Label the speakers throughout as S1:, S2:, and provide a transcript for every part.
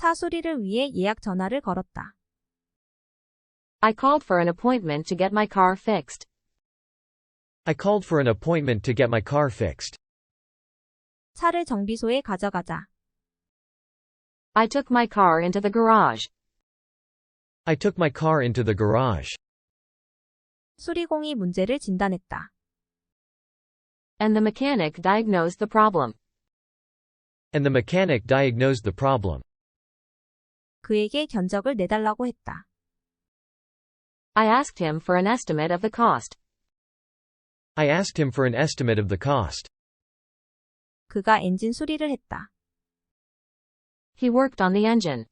S1: 차 수리를 위해 예약 전화를 걸었다.
S2: I called for an appointment to get my car fixed.
S3: I called for an appointment to get my car fixed.
S1: 차를 정비소에 가져가자.
S2: I took my car into the garage.
S3: I took my car into the garage.
S1: 수리공이 문제를 진단했다.
S2: And the mechanic diagnosed the problem.
S3: And the mechanic diagnosed the problem.
S1: 그에게 견적을 내달라고 했다.
S2: I asked him for an estimate of the cost.
S3: I asked him for an estimate of the cost.
S1: 그가 엔진 수리를 했다.
S2: He worked on the engine.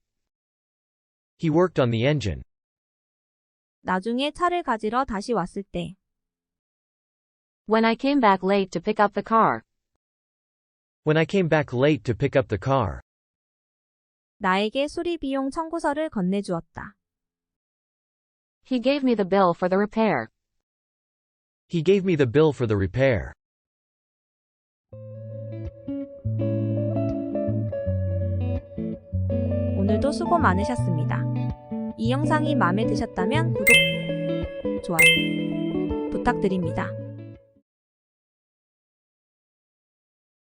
S3: He worked on the engine.
S1: 나중에 차를 가지러 다시 왔을 때.
S2: When I came back late to pick up the car.
S3: When I came back late to pick up the car.
S1: 나에게 수리 비용 청구서를 건네주었다.
S2: He gave me the bill for the repair.
S3: He gave me the bill for the repair.
S1: 오늘도 수고 많으셨습니다. 이 영상이 마음에 드셨다면 구독, 좋아요 부탁드립니다.